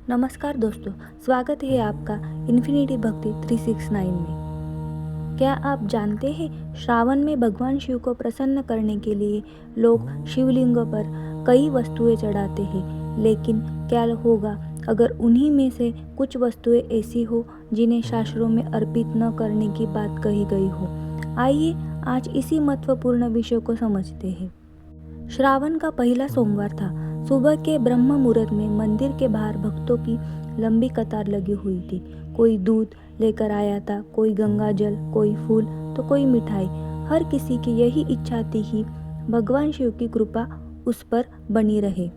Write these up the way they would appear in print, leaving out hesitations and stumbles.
नमस्कार दोस्तों, स्वागत है आपका इन्फिनिटी भक्ति 369 में। क्या आप जानते हैं, श्रावण में भगवान शिव को प्रसन्न करने के लिए लोग शिवलिंग पर कई वस्तुएं चढ़ाते हैं, लेकिन क्या होगा अगर उन्हीं में से कुछ वस्तुएं ऐसी हो जिन्हें शास्त्रों में अर्पित न करने की बात कही गई हो। आइए आज इसी महत्वपूर्ण विषय को समझते हैं। श्रावण का पहला सोमवार था। सुबह के ब्रह्म मुहूर्त में मंदिर के बाहर भक्तों की लंबी कतार लगी हुई थी। कोई दूध लेकर आया था, कोई गंगा जल, कोई फूल तो कोई मिठाई। हर किसी की यही इच्छा थी कि भगवान शिव की कृपा उस पर बनी रहे।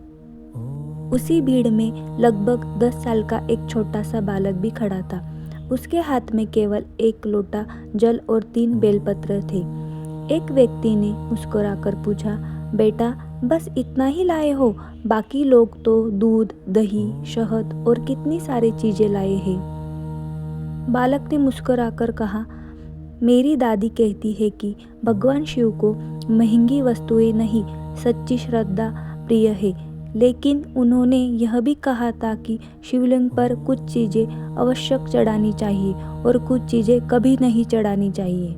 उसी भीड़ में लगभग 10 साल का एक छोटा सा बालक भी खड़ा था। उसके हाथ में केवल एक लोटा जल और 3 बेलपत्र थे। एक व्यक्ति ने मुस्कुराकर पूछा, बेटा बस इतना ही लाए हो? बाकी लोग तो दूध, दही, शहद और कितनी सारी चीजें लाए हैं। बालक ने मुस्कुराकर कहा, मेरी दादी कहती है कि भगवान शिव को महंगी वस्तुएं नहीं, सच्ची श्रद्धा प्रिय है। लेकिन उन्होंने यह भी कहा था कि शिवलिंग पर कुछ चीजें आवश्यक चढ़ानी चाहिए और कुछ चीजें कभी नहीं चढ़ानी चाहिए।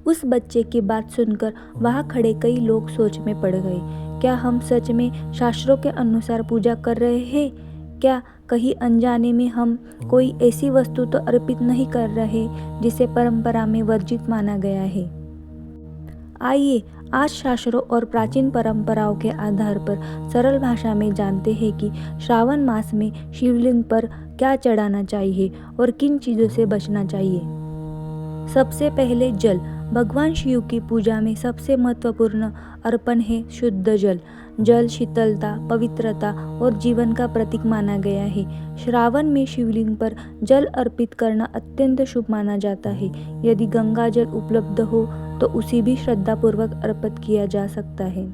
उस बच्चे की बात सुनकर वहां खड़े कई लोग सोच में पड़ गए। क्या हम सच में शास्त्रों के अनुसार पूजा कर रहे हैं? क्या कहीं अनजाने में हम कोई ऐसी वस्तु तो अर्पित नहीं कर रहे जिसे परंपरा में वर्जित माना गया है? आइए आज शास्त्रों और प्राचीन परंपराओं के आधार पर सरल भाषा में जानते हैं कि श्रावण मास में शिवलिंग पर क्या चढ़ाना चाहिए और किन चीज़ों से बचना चाहिए। सबसे पहले जल। भगवान शिव की पूजा में सबसे महत्वपूर्ण अर्पण है शुद्ध जल। जल शीतलता, पवित्रता और जीवन का प्रतीक माना गया है। श्रावण में शिवलिंग पर जल अर्पित करना अत्यंत शुभ माना जाता है। यदि गंगा जल उपलब्ध हो तो उसे भी श्रद्धापूर्वक अर्पित किया जा सकता है।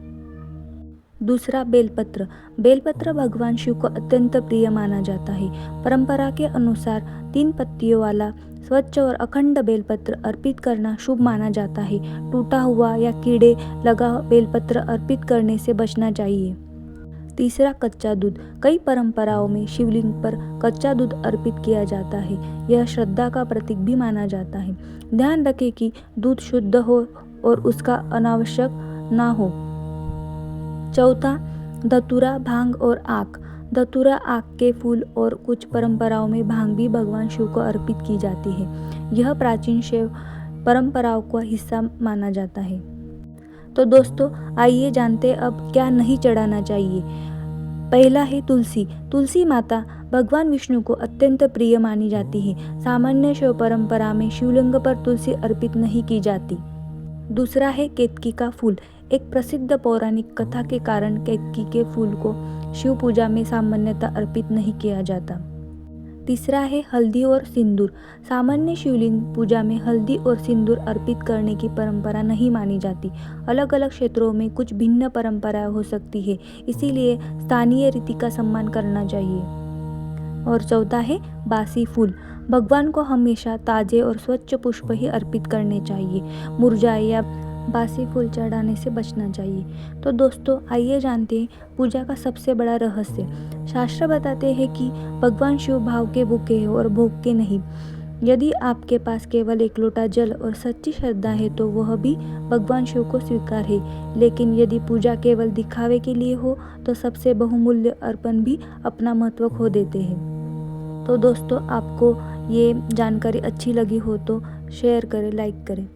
दूसरा, बेलपत्र। बेलपत्र भगवान शिव को अत्यंत प्रिय माना जाता है। परंपरा के अनुसार 3 पत्तियों वाला स्वच्छ और अखंड बेलपत्र अर्पित करना शुभ माना जाता है। टूटा हुआ या कीड़े लगा बेलपत्र अर्पित करने से बचना चाहिए। तीसरा, कच्चा दूध। कई परंपराओं में शिवलिंग पर कच्चा दूध अर्पित किया जाता है। यह श्रद्धा का प्रतीक भी माना जाता है। ध्यान रखें कि दूध शुद्ध हो और उसका अनावश्यक ना हो। चौथा, धतूरा, भांग और आक। धतूरा, आक के फूल और कुछ परंपराओं में भांग भी भगवान शिव को अर्पित की जाती है। यह प्राचीन शिव परंपराओं का हिस्सा माना जाता है। तो दोस्तों आइए जानते अब क्या नहीं चढ़ाना चाहिए। पहला है तुलसी। तुलसी माता भगवान विष्णु को अत्यंत प्रिय मानी जाती है। सामान्य शिव परंपरा में शिवलिंग पर तुलसी अर्पित नहीं की जाती। दूसरा है केतकी का फूल। एक प्रसिद्ध पौराणिक कथा के कारण केतकी के फूल को शिव पूजा में सामान्यतः अर्पित नहीं किया जाता। तीसरा है हल्दी और सिंदूर। सामान्य शिवलिंग पूजा में हल्दी और सिंदूर अर्पित करने की परंपरा नहीं मानी जाती। अलग अलग क्षेत्रों में कुछ भिन्न परंपराएं हो सकती है, इसीलिए स्थानीय रीति का सम्मान करना चाहिए। और चौथा है बासी फूल। भगवान को हमेशा ताजे और स्वच्छ पुष्प ही अर्पित करने चाहिए। मुरझाए या बासी फूल चढ़ाने से बचना चाहिए। तो दोस्तों आइए जानते हैं पूजा का सबसे बड़ा रहस्य। शास्त्र बताते हैं कि भगवान शिव भाव के भूखे हैं और भोग के नहीं। यदि आपके पास केवल एक लोटा जल और सच्ची श्रद्धा है तो वह भी भगवान शिव को स्वीकार है। लेकिन यदि पूजा केवल दिखावे के लिए हो तो सबसे बहुमूल्य अर्पण भी अपना महत्व खो देते हैं। तो दोस्तों आपको ये जानकारी अच्छी लगी हो तो शेयर करें, लाइक करें।